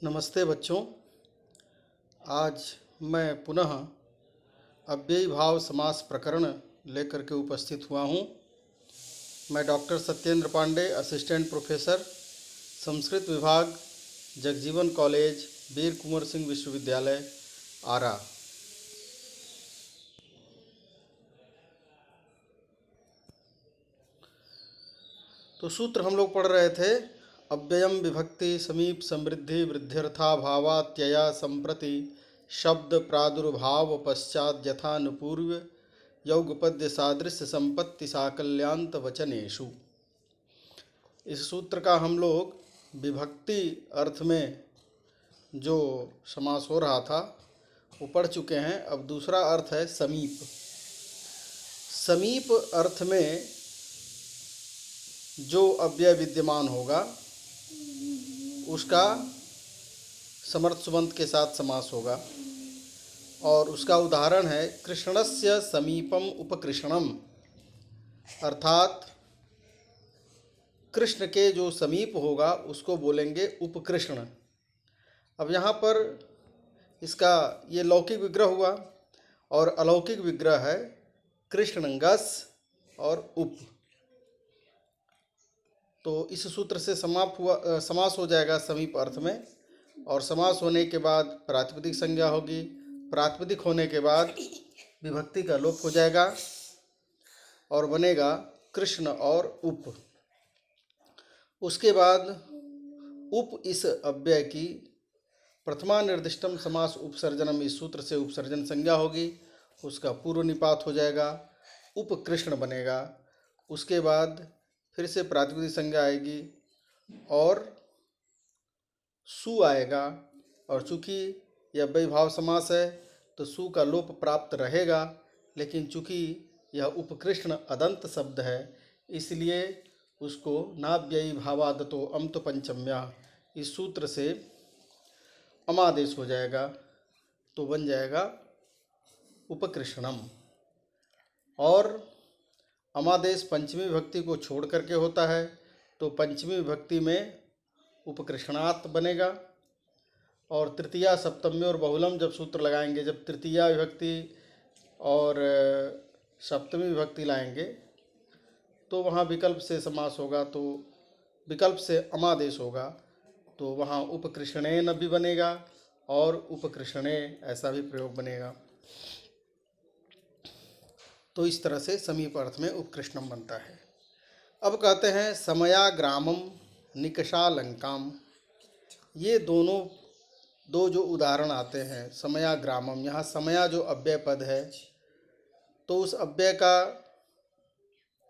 नमस्ते बच्चों। आज मैं पुनः अव्ययी भाव समास प्रकरण लेकर के उपस्थित हुआ हूँ। मैं doctor Satyendra Pandey, assistant professor, Sanskrit विभाग, जगजीवन कॉलेज, वीर कुंवर सिंह विश्वविद्यालय, आरा। तो सूत्र हम लोग पढ़ रहे थे। अव्ययम विभक्ति समीप समृद्धि वृद्ध्यर्था भावात्यया संप्रति शब्द प्रादुर्भाव पश्चात यथानुपूर्व यौगपद्य सादृश्य संपत्ति साकल्यांत वचनेषु। इस सूत्र का हम लोग विभक्ति अर्थ में जो समास हो रहा था वो पढ़ चुके हैं। अब दूसरा अर्थ है समीप। समीप अर्थ में जो अव्यय विद्यमान होगा उसका समर्थ सुबंत के साथ समास होगा, और उसका उदाहरण है कृष्णस्य समीपम उपकृष्णम, अर्थात कृष्ण के जो समीप होगा उसको बोलेंगे उपकृष्ण। अब यहाँ पर इसका ये लौकिक विग्रह हुआ और अलौकिक विग्रह है कृष्णंगस और उप। तो इस सूत्र से समास हो जाएगा समीप अर्थ में, और समास होने के बाद प्रातिपदिक संज्ञा होगी। प्रातिपदिक होने के बाद विभक्ति का लोप हो जाएगा और बनेगा कृष्ण और उप। उसके बाद उप इस अव्यय की प्रथमा निर्दिष्टम समास उपसर्जनम, इस सूत्र से उपसर्जन संज्ञा होगी, उसका पूर्व निपात हो जाएगा, उपकृष्ण बनेगा। उसके बाद फिर से प्रातिपदिक संज्ञा आएगी और सु आएगा, और चूँकि यह अव्ययीभाव समास है तो सु का लोप प्राप्त रहेगा, लेकिन चूँकि यह उपकृष्ण अदंत शब्द है इसलिए उसको नाव्ययी भावादतो अम्त पंचम्या, इस सूत्र से अमादेश हो जाएगा, तो बन जाएगा उपकृष्णम। और अमादेश पंचमी विभक्ति को छोड़ करके होता है, तो पंचमी विभक्ति में उपकृष्णात् बनेगा। और तृतीया सप्तमी और बहुलम जब सूत्र लगाएंगे, जब तृतीया विभक्ति और सप्तमी विभक्ति लाएंगे तो वहाँ विकल्प से समास होगा, तो विकल्प से अमादेश होगा, तो वहाँ उपकृष्णेन भी बनेगा और उपकृष्णे ऐसा भी प्रयोग बनेगा। तो इस तरह से समीप अर्थ में उपकृष्णम बनता है। अब कहते हैं समयाग्रामम निकषालंकाम। ये दो जो उदाहरण आते हैं समयाग्रामम, यहाँ समया जो अव्यय पद है तो उस अव्यय का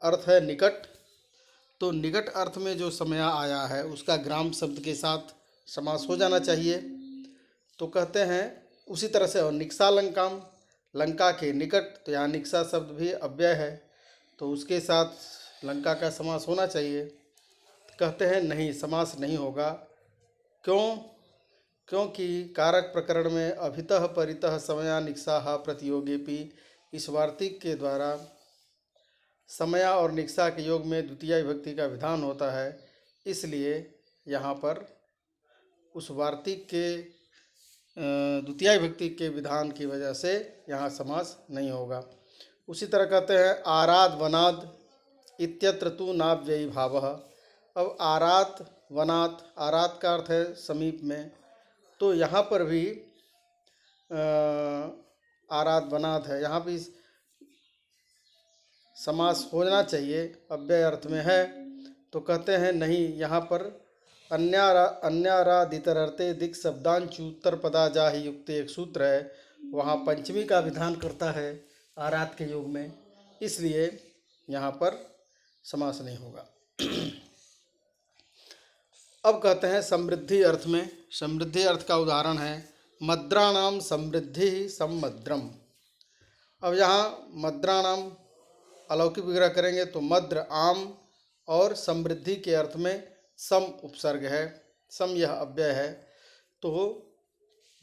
अर्थ है निकट, तो निकट अर्थ में जो समया आया है उसका ग्राम शब्द के साथ समास हो जाना चाहिए। तो कहते हैं उसी तरह से, और निकषालंकाम, लंका के निकट, तो यहाँ निकषा शब्द भी अव्यय है तो उसके साथ लंका का समास होना चाहिए। कहते हैं नहीं, समास नहीं होगा। क्योंकि कारक प्रकरण में अभितः परितः समया निकषा प्रतियोगेपि, इस वार्तिक के द्वारा समया और निकषा के योग में द्वितीय विभक्ति का विधान होता है, इसलिए यहाँ पर उस वार्तिक के द्वितीय विभक्ति के विधान की वजह से यहाँ समास नहीं होगा। उसी तरह कहते हैं आराध वनाद इत्यत्र तु नाव्ययी भावः। अब आरात वनात, आरात का अर्थ है समीप में, तो यहाँ पर भी आरात वनात है, यहाँ भी समास होना चाहिए, अव्यय अर्थ में है। तो कहते हैं नहीं, यहाँ पर अन्यारादितरर्थे दिक् शब्दांचूत्तर पदा जाहि युक्त एक सूत्र है, वहाँ पंचमी का विधान करता है आरात के योग में, इसलिए यहाँ पर समास नहीं होगा। अब कहते हैं समृद्धि अर्थ में। समृद्धि अर्थ का उदाहरण है मद्राणाम समृद्धि सम्मद्रम। अब यहाँ मद्राणाम अलौकिक विग्रह करेंगे तो मद्र आम, और समृद्धि के अर्थ में सम उपसर्ग है, सम यह अव्यय है, तो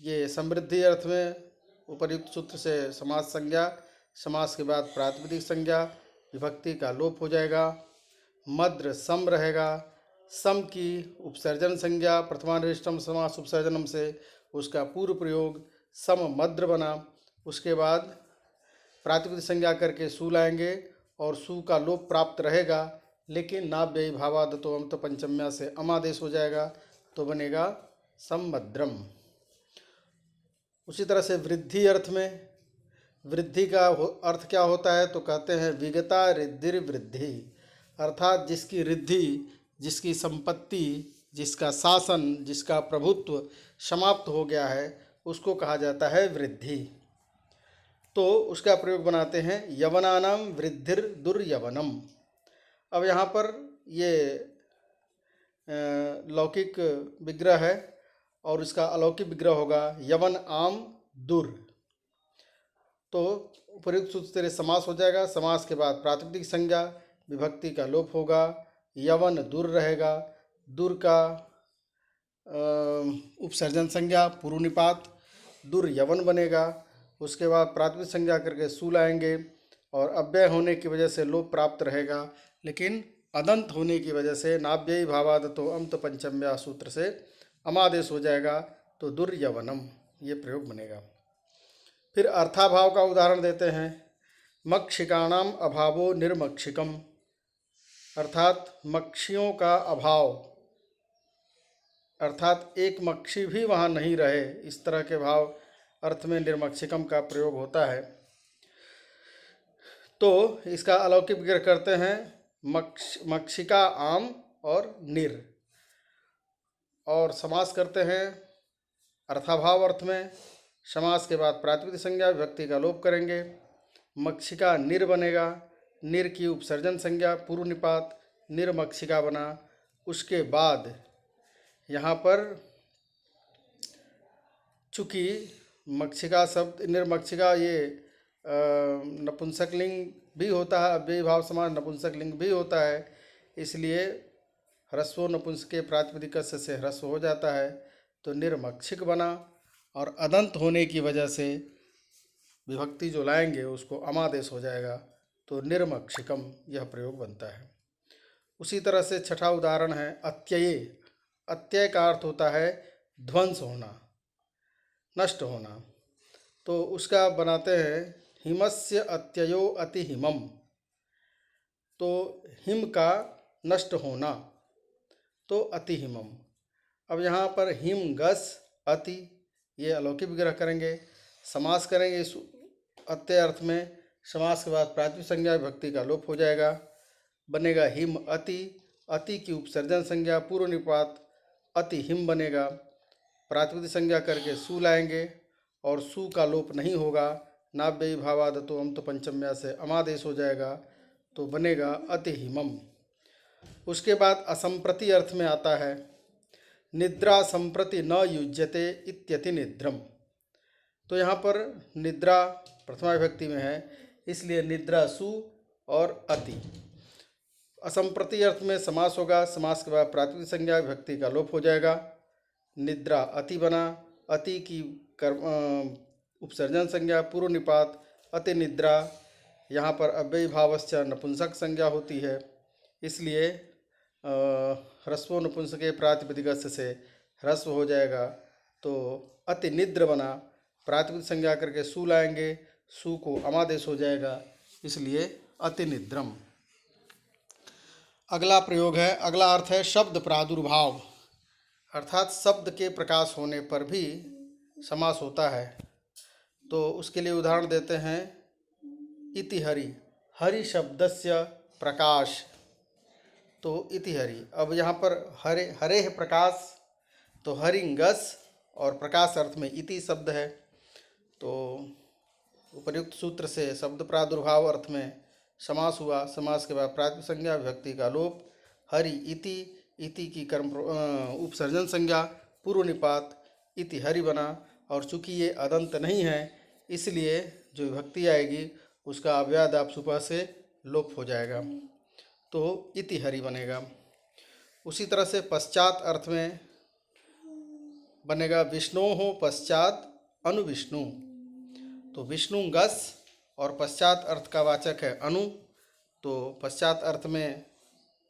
ये समृद्धि अर्थ में उपर्युक्त सूत्र से समास संज्ञा, समास के बाद प्रातिपदिक संज्ञा, विभक्ति का लोप हो जाएगा, मद्र सम रहेगा, सम की उपसर्जन संज्ञा प्रथमानिष्टम समास उपसर्जनम से उसका पूर्व प्रयोग सम मद्र बना। उसके बाद प्रातिपदिक संज्ञा करके सु लाएंगे और सु का लोप प्राप्त रहेगा, लेकिन नाव्ययी भावादतो अम तो पंचम्या से अमादेश हो जाएगा, तो बनेगा सम्मद्रम। उसी तरह से वृद्धि अर्थ में वृद्धि का अर्थ क्या होता है, तो कहते हैं विगता रिद्धिर वृद्धि, अर्थात जिसकी रिद्धि, जिसकी संपत्ति, जिसका शासन, जिसका प्रभुत्व समाप्त हो गया है, उसको कहा जाता है वृद्धि। तो उसका प्रयोग बनाते हैं यवनानाम वृद्धिर दुर्यवनम। अब यहाँ पर ये लौकिक विग्रह है और इसका अलौकिक विग्रह होगा यवन आम दुर। तो उपयुक्त सूत्र से समास हो जाएगा। समास के बाद प्रातिपदिक संज्ञा विभक्ति का लोप होगा, यवन दुर रहेगा, दुर का उपसर्जन संज्ञा पूर्व निपात दुर यवन बनेगा। उसके बाद प्रातिपदिक संज्ञा करके सु लाएंगे और अव्यय होने की वजह से लोप प्राप्त रहेगा, लेकिन अदंत होने की वजह से नाव्ययी भावादतो अम तो पंचम्या सूत्र से अमादेश हो जाएगा, तो दुर्यवनम ये प्रयोग बनेगा। फिर अर्थाभाव का उदाहरण देते हैं। मक्षिकाणाम अभावो निर्मक्षिकम, अर्थात मक्षियों का अभाव, अर्थात एक मक्षी भी वहाँ नहीं रहे, इस तरह के भाव अर्थ में निर्मक्षिकम का प्रयोग होता है। तो इसका अलौकिक विग्रह करते हैं मक्षिका आम और निर, और समास करते हैं अर्थाभाव अर्थ में। समास के बाद प्रातिपदिक संज्ञा विभक्ति का लोप करेंगे, मक्षिका निर बनेगा, निर की उपसर्जन संज्ञा पूर्व निपात निर्मक्षिका बना। उसके बाद यहाँ पर चूँकि मक्षिका शब्द निर्मक्षिका ये नपुंसक लिंग भी होता है, अव्ययी भाव समास नपुंसक लिंग भी होता है, इसलिए ह्रस्वो नपुंसके प्रातिपदिक से ह्रस्व हो जाता है, तो निर्मक्षिक बना। और अदंत होने की वजह से विभक्ति जो लाएंगे उसको अमादेश हो जाएगा, तो निर्मक्षिकम यह प्रयोग बनता है। उसी तरह से छठा उदाहरण है अत्यये। अत्यय का अर्थ होता है ध्वंस होना, नष्ट होना। तो उसका बनाते हैं हिमस्य अत्ययो अति हिमम, तो हिम का नष्ट होना, तो अति हिमम। अब यहाँ पर हिम गस अति ये अलौकिक विग्रह करेंगे। समास करेंगे इस अत्यय अर्थ में। समास के बाद प्रातिपदिक संज्ञा विभक्ति का लोप हो जाएगा, बनेगा हिम अति, अति की उपसर्जन संज्ञा पूर्व निपात अति हिम बनेगा। प्रातिपदिक संज्ञा करके सु लाएंगे और सु का लोप नहीं होगा, नाव्ययी भावादतो अम तो पंचम्या से अमादेश हो जाएगा, तो बनेगा अति हिमम। उसके बाद असंप्रति अर्थ में आता है निद्रा संप्रति न युज्यते इत्यति निद्रम। तो यहाँ पर निद्रा प्रथमा विभक्ति में है, इसलिए निद्रा सु और अति। असंप्रति अर्थ में समास होगा। समास के बाद प्रातिपदिक संज्ञा विभक्ति का लोप हो जाएगा, निद्रा अति बना, अति की उपसर्जन संज्ञा पूर्व निपात अति निद्रा। यहाँ पर अव्ययी भावश्च नपुंसक संज्ञा होती है, इसलिए ह्रस्वो नपुंसके प्रातिपदिक से ह्रस्व हो जाएगा, तो अति निद्र बना। प्रातिपदिक संज्ञा करके सु लाएंगे, सु को अमादेश हो जाएगा, इसलिए अति निद्रम। अगला प्रयोग है, अगला अर्थ है शब्द प्रादुर्भाव, अर्थात शब्द के प्रकाश होने पर भी समास होता है। तो उसके लिए उदाहरण देते हैं इति हरि, हरि शब्दस्य प्रकाश, तो इति हरि। अब यहाँ पर हरे हरे है प्रकाश, तो हरिंगस और प्रकाश अर्थ में इति शब्द है, तो उपर्युक्त सूत्र से शब्द प्रादुर्भाव अर्थ में समास हुआ। समास के बाद प्रातिपदिक संज्ञा विभक्ति का लोप, हरि इति, इति की कर्म उपसर्जन संज्ञा पूर्व निपात इति हरि बना। और चूंकि ये अदंत नहीं है, इसलिए जो विभक्ति आएगी उसका अव्यादाप सुपा से लोप हो जाएगा, तो इति हरि बनेगा। उसी तरह से पश्चात अर्थ में बनेगा विष्णोः पश्चात अनुविष्णु, तो विष्णु गस और पश्चात अर्थ का वाचक है अनु, तो पश्चात अर्थ में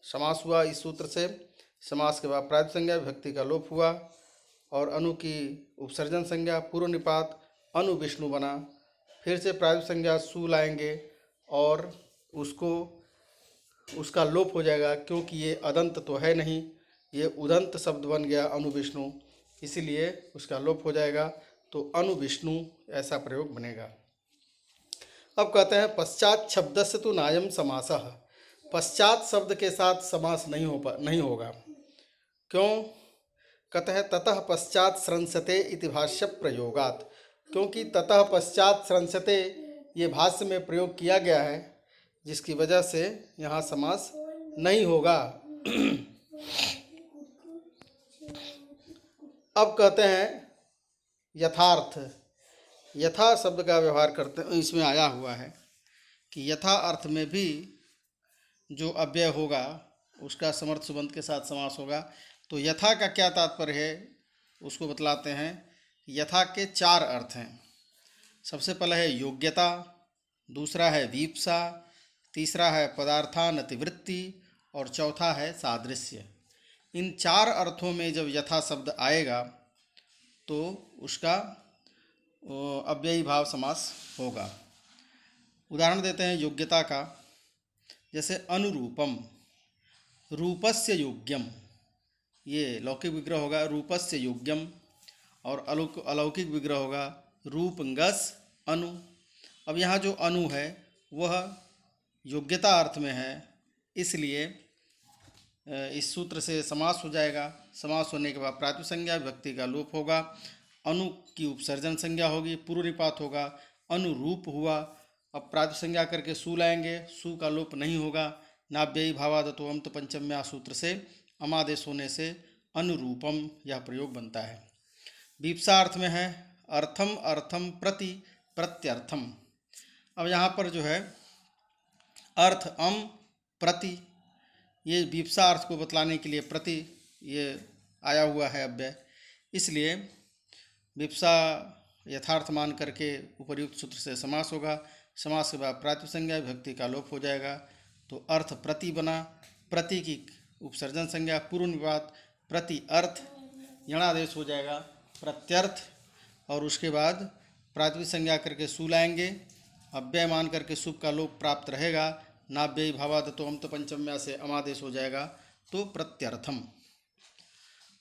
समास हुआ इस सूत्र से। समास के बाद प्रातिपदिक संज्ञा विभक्ति का लोप हुआ और अनु की उपसर्जन संज्ञा पूर्व निपात अनु विष्णु बना। फिर से प्रातिपदिक संज्ञा सु लाएंगे और उसका लोप हो जाएगा, क्योंकि ये अदंत तो है नहीं, ये उदंत शब्द बन गया अनु विष्णु, इसीलिए उसका लोप हो जाएगा। तो अनु विष्णु ऐसा प्रयोग बनेगा। अब कहते हैं पश्चात शब्दस्य तु नायम समासः। पश्चात शब्द के साथ समास नहीं होगा। क्यों? कहते हैं ततः पश्चात स्रंसते इति भाष्य प्रयोगात। क्योंकि ततः पश्चात स्रंसते ये भाष्य में प्रयोग किया गया है, जिसकी वजह से यहाँ समास नहीं होगा। अब कहते हैं यथार्थ। यथा शब्द का व्यवहार करते हैं, इसमें आया हुआ है कि यथा अर्थ में भी जो अव्यय होगा उसका समर्थ सुबंत के साथ समास होगा। तो यथा का क्या तात्पर्य है उसको बतलाते हैं। यथा के 4 अर्थ हैं। सबसे पहले है योग्यता, दूसरा है वीप्सा, तीसरा है पदार्थानतिवृत्ति और चौथा है सादृश्य। इन 4 अर्थों में जब यथा शब्द आएगा तो उसका अव्ययी भाव समास होगा। उदाहरण देते हैं योग्यता का, जैसे अनुरूपम, रूपस्य योग्यम, ये लौकिक विग्रह होगा रूपस्य योग्यम, और अलौकिक विग्रह होगा रूपंगस अनु। अब यहाँ जो अनु है वह योग्यता अर्थ में है, इसलिए इस सूत्र से समास हो जाएगा। समास होने के बाद प्रातिपदिक संज्ञा विभक्ति का लोप होगा, अनु की उपसर्जन संज्ञा होगी, पूर्व निपात होगा, अनुरूप हुआ। अब प्रातिपदिक संज्ञा करके सु लाएंगे, सु का लोप नहीं होगा। नाव्ययी भावादतो अम्त पंचम्या सूत्र से अमादेश होने से अनुरूपम यह प्रयोग बनता है। वीप्सा अर्थ में है अर्थम अर्थम प्रति प्रत्यर्थम। अब यहाँ पर जो है अर्थ अम प्रति, ये वीप्सा अर्थ को बतलाने के लिए प्रति ये आया हुआ है अव्यय, इसलिए वीप्सा यथार्थ मान करके उपर्युक्त सूत्र से समास होगा। समास के बाद प्रातिपदिक संज्ञा विभक्ति का लोप हो जाएगा, तो अर्थ प्रति बना। प्रति की उपसर्जन संज्ञा पूर्व निपात प्रति अर्थ, यणादेश हो जाएगा प्रत्यर्थ, और उसके बाद प्रातिपदिक संज्ञा करके सु लाएंगे, अव्यय मान करके सुप का लोप प्राप्त रहेगा। नाव्ययी भावादतो अम्त पंचम्या से अमादेश हो जाएगा, तो प्रत्यर्थम।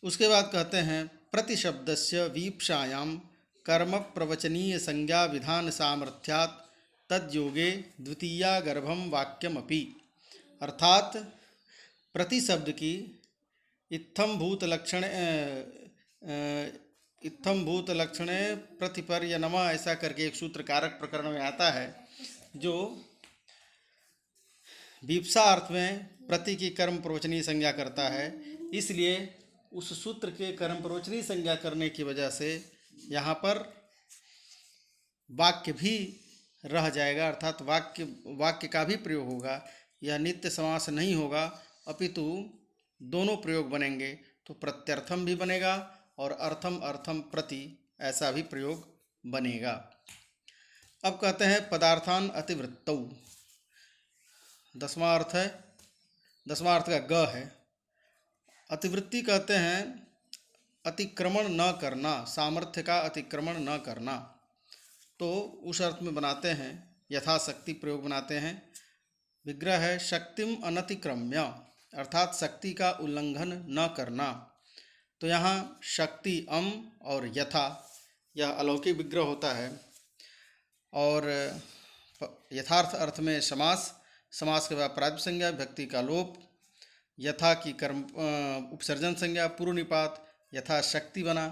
उसके बाद कहते हैं प्रतिशब्दस्य वीप्सायाम कर्म प्रवचनीय संज्ञा विधान सामर्थ्यात् तद्योगे द्वितीया गर्भम वाक्यमपि। अर्थात प्रति शब्द की इत्थम भूत लक्षणे प्रतिपर्य नमा ऐसा करके एक सूत्र कारक प्रकरण में आता है, जो वीप्सा अर्थ में प्रति की कर्म प्रवचनीय संज्ञा करता है। इसलिए उस सूत्र के कर्म प्रवचनीय संज्ञा करने की वजह से यहाँ पर वाक्य भी रह जाएगा, अर्थात वाक्य का भी प्रयोग होगा। यह नित्य समास नहीं होगा, अपितु दोनों प्रयोग बनेंगे। तो प्रत्यर्थम भी बनेगा और अर्थम अर्थम प्रति ऐसा भी प्रयोग बनेगा। अब कहते हैं पदार्थान अतिवृत्तौ। 10वां अर्थ है, 10वां अर्थ का ग है। अतिवृत्ति कहते हैं अतिक्रमण न करना, सामर्थ्य का अतिक्रमण न करना। तो उस अर्थ में बनाते हैं, यथाशक्ति प्रयोग बनाते हैं। विग्रह है शक्तिम अनतिक्रम्य, अर्थात शक्ति का उल्लंघन न करना। तो यहाँ शक्ति अम और यथा यह अलौकिक विग्रह होता है। और यथार्थ अर्थ में समास, समास के बाद प्रातिपदिक संज्ञा विभक्ति का लोप, यथा की कर्म उपसर्जन संज्ञा पूर्व निपात, यथा शक्ति बना।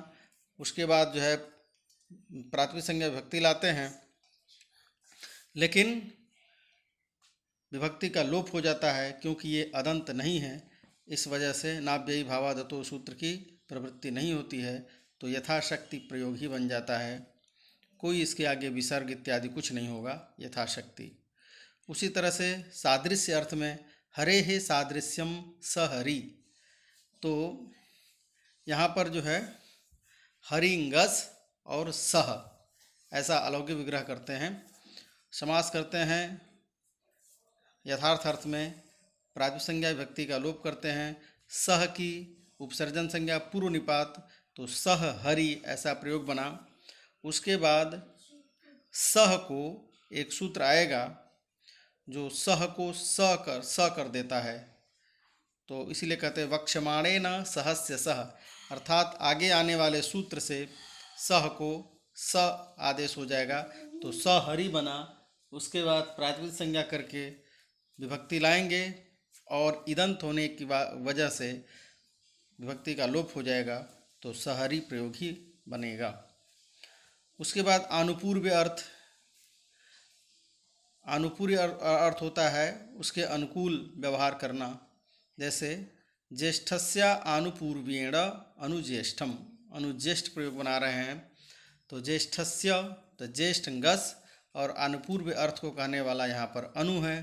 उसके बाद जो है प्रातिपदिक संज्ञा विभक्ति लाते हैं, लेकिन विभक्ति का लोप हो जाता है क्योंकि ये अदंत नहीं है। इस वजह से नाव्ययी भावादतो सूत्र की प्रवृत्ति नहीं होती है, तो यथाशक्ति प्रयोग ही बन जाता है। कोई इसके आगे विसर्ग इत्यादि कुछ नहीं होगा, यथाशक्ति। उसी तरह से सादृश्य अर्थ में हरे हे सादृश्यम सहरि। तो यहाँ पर जो है हरिंगस और सह ऐसा अलौकिक विग्रह करते हैं। समास करते हैं यथार्थ अर्थ में प्रातिपदिक संज्ञा विभक्ति का लोप करते हैं, सह की उपसर्जन संज्ञा पूर्व निपात, तो सह हरि ऐसा प्रयोग बना। उसके बाद सह को एक सूत्र आएगा जो सह को स कर देता है, तो इसीलिए कहते हैं वक्षमाणे न सहस्य सह, अर्थात आगे आने वाले सूत्र से सह को स आदेश हो जाएगा, तो स हरि बना। उसके बाद प्रातिपदिक संज्ञा करके विभक्ति लाएंगे और इदंत होने की वजह से विभक्ति का लोप हो जाएगा, तो सहरी प्रयोग ही बनेगा। उसके बाद अनुपूर्व अर्थ, अनुपूर्व अर्थ होता है उसके अनुकूल व्यवहार करना। जैसे ज्येष्ठस्य आनुपूर्वेण अनुज्येष्ठम, अनुज्येष्ठ प्रयोग बना रहे हैं, तो ज्येष्ठस्य तो ज्येष्ठ गस और अनुपूर्व अर्थ को कहने वाला यहाँ पर अनु है,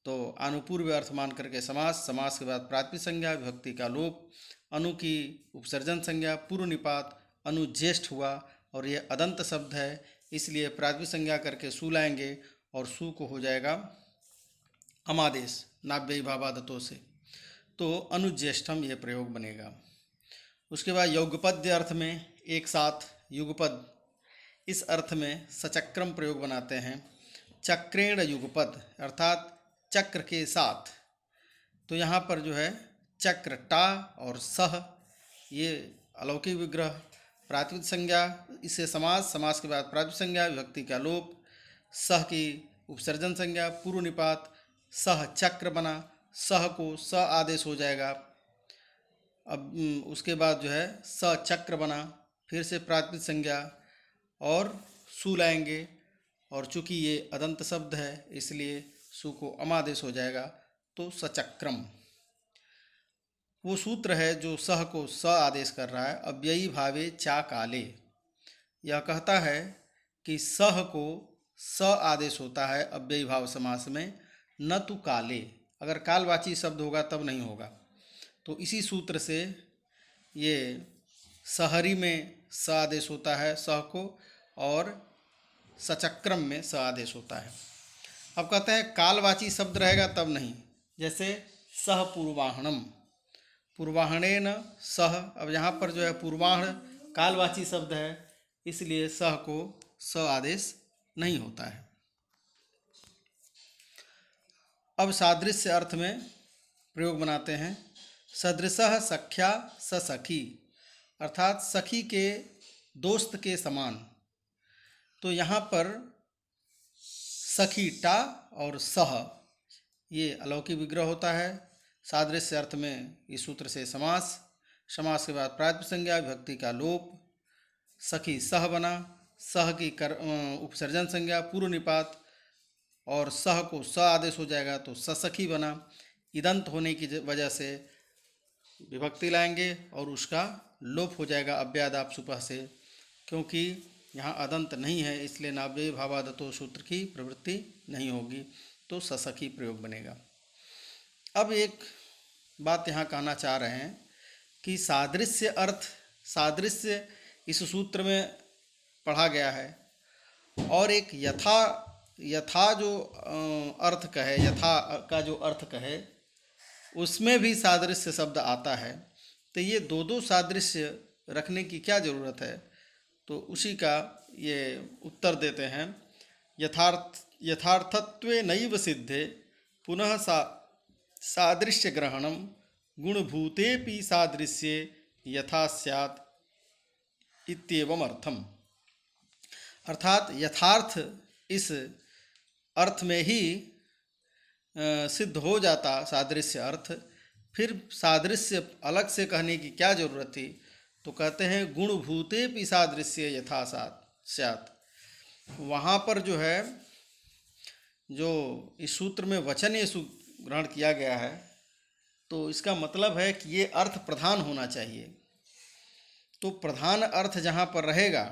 तो अनुपूर्व अर्थ मान करके समास, समास के बाद प्रातिपदिक संज्ञा विभक्ति का लोप, अनु की उपसर्जन संज्ञा पूर्व निपात, अनुज्येष्ठ हुआ और ये अदंत शब्द है, इसलिए प्रातिपदिक संज्ञा करके सु लाएंगे और सु को हो जाएगा अमादेश नाभ्ययी भावादतों से, तो अनुज्येष्ठम ये प्रयोग बनेगा। उसके बाद युगपद्य अर्थ में एक साथ युगपद, इस अर्थ में सचक्रम प्रयोग बनाते हैं। चक्रेण युगपद अर्थात चक्र के साथ, तो यहाँ पर जो है चक्र टा और सह ये अलौकिक विग्रह, प्रातिपदिक संज्ञा इससे समास, समास के बाद प्रातिपदिक संज्ञा विभक्ति का लोप, सह की उपसर्जन संज्ञा पूर्व निपात, सह चक्र बना, सह को स आदेश हो जाएगा। अब उसके बाद जो है स चक्र बना, फिर से प्रातिपदिक संज्ञा और सु लाएंगे, और चूंकि ये अदंत शब्द है इसलिए सु को अमादेश हो जाएगा, तो सचक्रम वो सूत्र है जो सह को स आदेश कर रहा है। अव्ययी भावे चा काले, यह कहता है कि सह को स आदेश होता है अव्ययी भाव समास में, न तु काले, अगर कालवाची शब्द होगा तब नहीं होगा। तो इसी सूत्र से ये सहरी में स आदेश होता है सह को, और सचक्रम में स आदेश होता है। अब कहते हैं कालवाची शब्द रहेगा तब नहीं, जैसे सह पूर्वाहणम, पूर्वाहणेन सह, अब यहाँ पर जो है पूर्वाहण कालवाची शब्द है, इसलिए सह को स आदेश नहीं होता है। अब सादृश्य अर्थ में प्रयोग बनाते हैं। सदृशः सख्या स सखी, अर्थात सखी के दोस्त के समान, तो यहाँ पर सखी टा और सह ये अलौकिक विग्रह होता है। सादृश्य अर्थ में इस सूत्र से समास, समास के बाद प्रातिपदिक संज्ञा विभक्ति का लोप, सखी सह बना, सह की उपसर्जन संज्ञा पूर्व निपात और सह को स आदेश हो जाएगा, तो ससखी बना। इदंत होने की वजह से विभक्ति लाएंगे और उसका लोप हो जाएगा अव्यादाप सुपह से, क्योंकि यहाँ अदंत नहीं है इसलिए नाभ्ययी भावादतो सूत्र की प्रवृत्ति नहीं होगी, तो ससखी प्रयोग बनेगा। अब एक बात यहाँ कहना चाह रहे हैं कि सादृश्य अर्थ, सादृश्य इस सूत्र में पढ़ा गया है, और एक यथा जो अर्थ कहे, यथा का जो अर्थ कहे उसमें भी सादृश्य शब्द आता है, तो ये दो सादृश्य रखने की क्या ज़रूरत है, तो उसी का ये उत्तर देते हैं। यथार्थत्वे नैव सिद्धे पुनः सादृश्य ग्रहणम गुणभूतेपि सादृश्ये यथा स्यात् इत्येवम अर्थम, अर्थात यथार्थ इस अर्थ में ही सिद्ध हो जाता सादृश्य अर्थ, फिर सादृश्य अलग से कहने की क्या जरूरत थी, तो कहते हैं गुणभूतेपि सादृश्य यथा स्यात्। वहाँ पर जो है जो इस सूत्र में वचनीय ग्रहण किया गया है, तो इसका मतलब है कि ये अर्थ प्रधान होना चाहिए, तो प्रधान अर्थ जहाँ पर रहेगा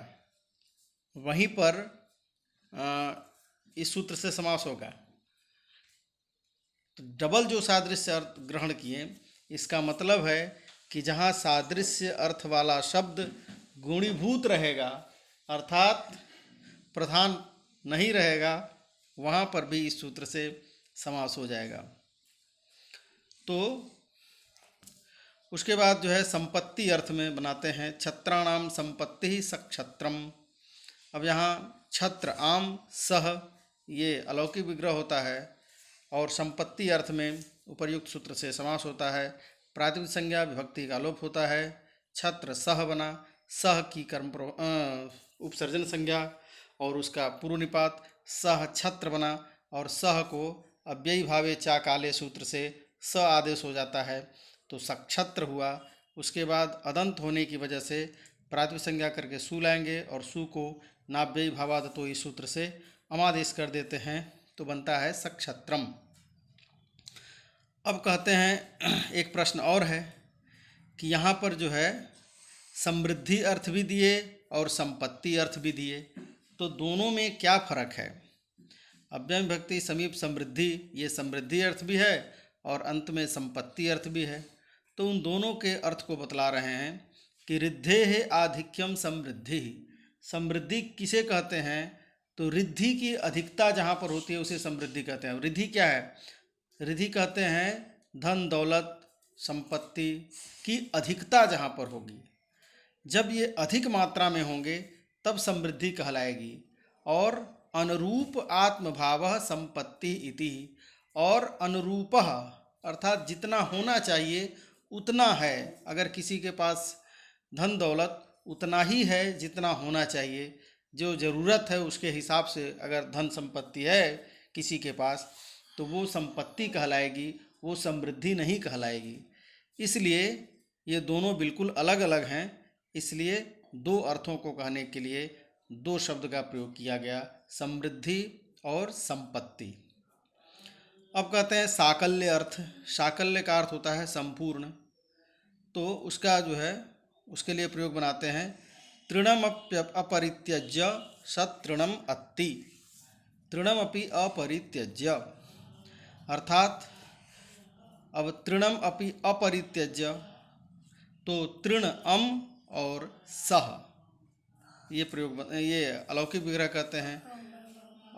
वहीं पर इस सूत्र से समास होगा। तो डबल जो सादृश्य अर्थ ग्रहण किए, इसका मतलब है कि जहाँ सादृश्य अर्थ वाला शब्द गुणीभूत रहेगा अर्थात प्रधान नहीं रहेगा, वहाँ पर भी इस सूत्र से समास हो जाएगा। तो उसके बाद जो है संपत्ति अर्थ में बनाते हैं, छत्राणाम संपत्ति ही सक्षत्रम। अब यहाँ छत्र आम सह ये अलौकिक विग्रह होता है और संपत्ति अर्थ में उपर्युक्त सूत्र से समास होता है। प्रातिपदिक संज्ञा विभक्ति का लोप होता है। छत्र सह बना, सह की कर्म उपसर्जन संज्ञा और उसका पूर्व निपात सह छत्र बना और सह को अव्ययी भावे चा काले सूत्र से स आदेश हो जाता है तो सक्षत्र हुआ। उसके बाद अदंत होने की वजह से प्रातिपदिक संज्ञा करके सु लाएंगे और सु को नाव्ययी भावादतो इस सूत्र से अमादेश कर देते हैं तो बनता है सक्षत्रम। अब कहते हैं एक प्रश्न और है कि यहाँ पर जो है समृद्धि अर्थ भी दिए और संपत्ति अर्थ भी दिए, तो दोनों में क्या फर्क है? अव्यय विभक्ति समीप समृद्धि, ये समृद्धि अर्थ भी है और अंत में संपत्ति अर्थ भी है। तो उन दोनों के अर्थ को बतला रहे हैं कि रिद्धे है आधिक्यम समृद्धि। समृद्धि किसे कहते हैं? तो रिद्धि की अधिकता जहाँ पर होती है उसे समृद्धि कहते हैं। रिद्धि क्या है? रिद्धि कहते हैं धन दौलत संपत्ति की अधिकता जहाँ पर होगी, जब ये अधिक मात्रा में होंगे तब समृद्धि कहलाएगी। और अनुरूप आत्मभाव संपत्ति इति, और अनुरूप अर्थात जितना होना चाहिए उतना है। अगर किसी के पास धन दौलत उतना ही है जितना होना चाहिए, जो ज़रूरत है उसके हिसाब से अगर धन संपत्ति है किसी के पास तो वो संपत्ति कहलाएगी, वो समृद्धि नहीं कहलाएगी। इसलिए ये दोनों बिल्कुल अलग अलग हैं। इसलिए दो अर्थों को कहने के लिए दो शब्द का प्रयोग किया गया, समृद्धि और संपत्ति। अब कहते हैं साकल्य अर्थ। साकल्य का अर्थ होता है संपूर्ण, तो उसका जो है उसके लिए प्रयोग बनाते हैं तृणम अपरित्यज्य सतृणम अत्ति। तृणम अपि अपरित्यज्य अर्थात अब तृणम अपि अपरित्यज्य तो तृण अम और सह, ये प्रयोग ये अलौकिक विग्रह कहते हैं।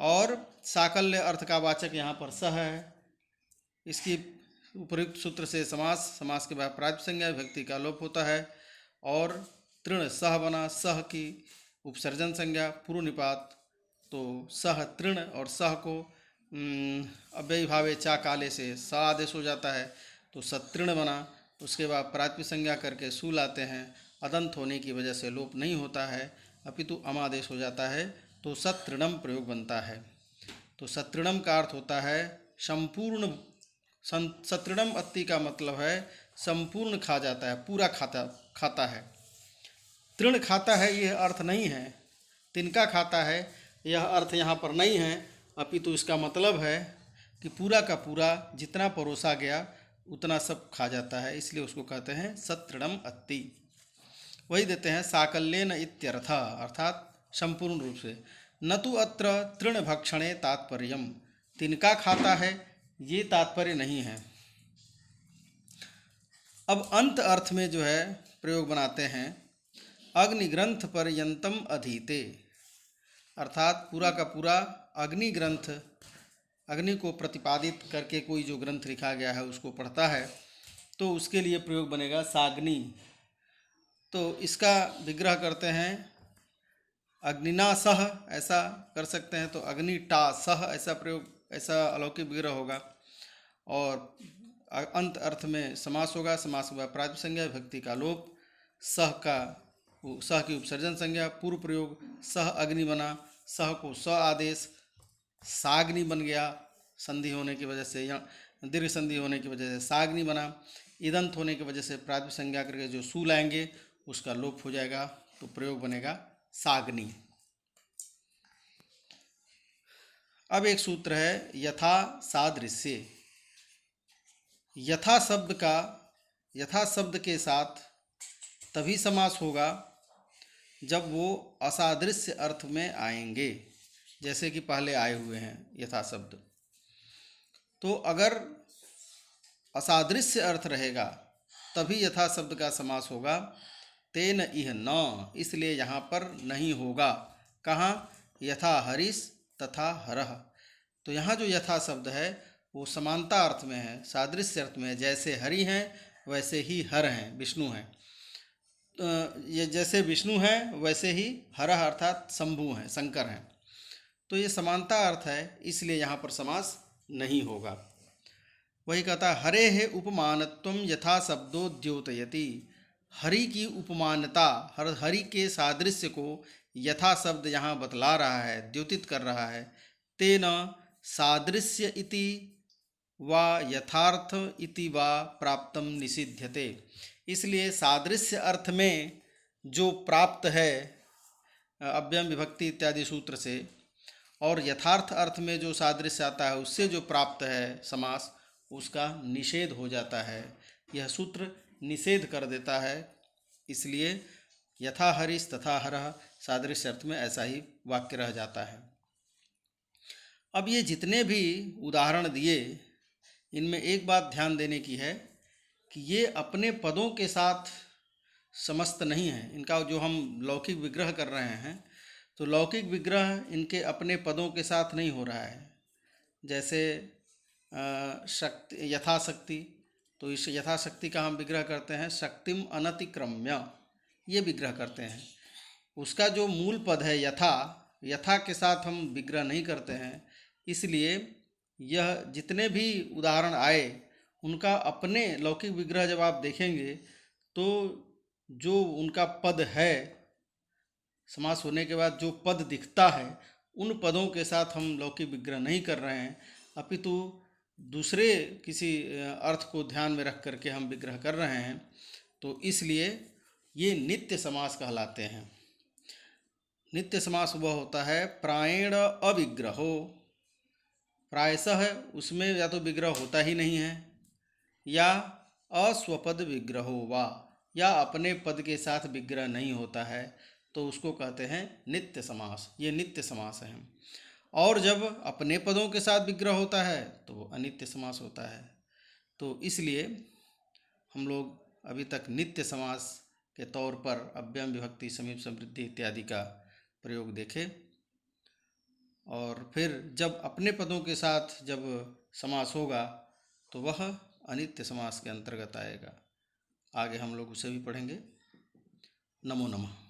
और साकल्य अर्थ का वाचक यहाँ पर सह है। इसकी उपयुक्त सूत्र से समास के बाद प्रातिपदिक संज्ञा विभक्ति का लोप होता है और तृण सह बना, सह की उपसर्जन संज्ञा पूर्व निपात तो सह तृण और सह को अव्ययी भावे चा काले से स आदेश हो जाता है तो सतृण बना। उसके बाद प्रातिपदिक संज्ञा करके सु लाते हैं, अदंत होने की वजह से लोप नहीं होता है अपितु अमादेश हो जाता है तो सतृणम प्रयोग बनता है। तो सतृणम का अर्थ होता है संपूर्ण। सतृणम अत्ति का मतलब है संपूर्ण खा जाता है, पूरा खाता है। तृण खाता है यह अर्थ नहीं है, तिनका खाता है यह अर्थ यहाँ पर नहीं है, अपितु इसका मतलब है कि पूरा का पूरा जितना परोसा गया उतना सब खा जाता है, इसलिए उसको कहते हैं सतृणम अत्ति। वही देते हैं साकल्येन इत्यर्थ अर्थात संपूर्ण रूप से। न तो अत्र तृण भक्षणे तात्पर्यम, तिनका खाता है ये तात्पर्य नहीं है। अब अंत अर्थ में जो है प्रयोग बनाते हैं अग्निग्रंथ पर्यंतम अधीते, अर्थात पूरा का पूरा अग्नि ग्रंथ, अग्नि को प्रतिपादित करके कोई जो ग्रंथ लिखा गया है उसको पढ़ता है तो उसके लिए प्रयोग बनेगा साग्नि। तो इसका विग्रह करते हैं अग्निना सह, ऐसा कर सकते हैं तो अग्निटा सह ऐसा प्रयोग, ऐसा अलौकिक विग्रह होगा। और अंत अर्थ में समास होगा, समास के बाद प्रातिपदिक संज्ञा विभक्ति का लोप, सह की उपसर्जन संज्ञा पूर्व प्रयोग सह अग्नि बना, सह को स आदेश साग्नि बन गया संधि होने की वजह से, या दीर्घ संधि होने की वजह से साग्नि बना। ईदंत होने की वजह से प्रातिपदिक संज्ञा करके जो सु लाएंगे उसका लोप हो जाएगा तो प्रयोग बनेगा साग्नि। अब एक सूत्र है यथा सादृश्य। यथा शब्द के साथ तभी समास होगा जब वो असादृश्य अर्थ में आएंगे, जैसे कि पहले आए हुए हैं यथा शब्द। तो अगर असादृश्य अर्थ रहेगा तभी यथा शब्द का समास होगा। तेन इह न, इसलिए यहाँ पर नहीं होगा। कहाँ? यथा हरिश तथा हरः। तो यहाँ जो यथा शब्द है वो समानता अर्थ में है, सादृश्य अर्थ में है। जैसे हरि हैं वैसे ही हर हैं, विष्णु हैं। ये जैसे विष्णु हैं वैसे ही हरः अर्थात शंभु हैं, शंकर हैं। तो ये समानता अर्थ है, इसलिए यहाँ पर समास नहीं होगा। वही कहता है हरे है उपमानत्वम यथा शब्दो द्योतयति। हरि की उपमानता, हरि के सादृश्य को यथा शब्द यहाँ बतला रहा है, द्योतित कर रहा है। तेन सादृश्य इति वा यथार्थ इति वा प्राप्तम निषिध्यते। इसलिए सादृश्य अर्थ में जो प्राप्त है अव्ययम विभक्ति इत्यादि सूत्र से, और यथार्थ अर्थ में जो सादृश्य आता है उससे जो प्राप्त है समास, उसका निषेध हो जाता है। यह सूत्र निषेध कर देता है। इसलिए यथा हरिश तथा हरः सादृश्य अर्थ में ऐसा ही वाक्य रह जाता है। अब ये जितने भी उदाहरण दिए, इनमें एक बात ध्यान देने की है कि ये अपने पदों के साथ समस्त नहीं है। इनका जो हम लौकिक विग्रह कर रहे हैं, तो लौकिक विग्रह इनके अपने पदों के साथ नहीं हो रहा है। जैसे शक्ति, यथाशक्ति, तो इस यथाशक्ति का हम विग्रह करते हैं शक्तिम अनतिक्रम्य, ये विग्रह करते हैं। उसका जो मूल पद है यथा, यथा के साथ हम विग्रह नहीं करते हैं। इसलिए यह जितने भी उदाहरण आए उनका अपने लौकिक विग्रह जब आप देखेंगे तो जो उनका पद है, समास होने के बाद जो पद दिखता है, उन पदों के साथ हम लौकिक विग्रह नहीं कर रहे हैं, अपितु दूसरे किसी अर्थ को ध्यान में रख करके हम विग्रह कर रहे हैं। तो इसलिए ये नित्य समास कहलाते हैं। नित्य समास वह होता है प्रायेण अविग्रहो, प्रायशः उसमें या तो विग्रह होता ही नहीं है, या अस्वपद विग्रहो वा, या अपने पद के साथ विग्रह नहीं होता है, तो उसको कहते हैं नित्य समास। ये नित्य समास है। और जब अपने पदों के साथ विग्रह होता है तो वो अनित्य समास होता है। तो इसलिए हम लोग अभी तक नित्य समास के तौर पर अव्ययम विभक्ति, समीप समृद्धि इत्यादि का प्रयोग देखे, और फिर जब अपने पदों के साथ जब समास होगा तो वह अनित्य समास के अंतर्गत आएगा। आगे हम लोग उसे भी पढ़ेंगे। नमो नमः।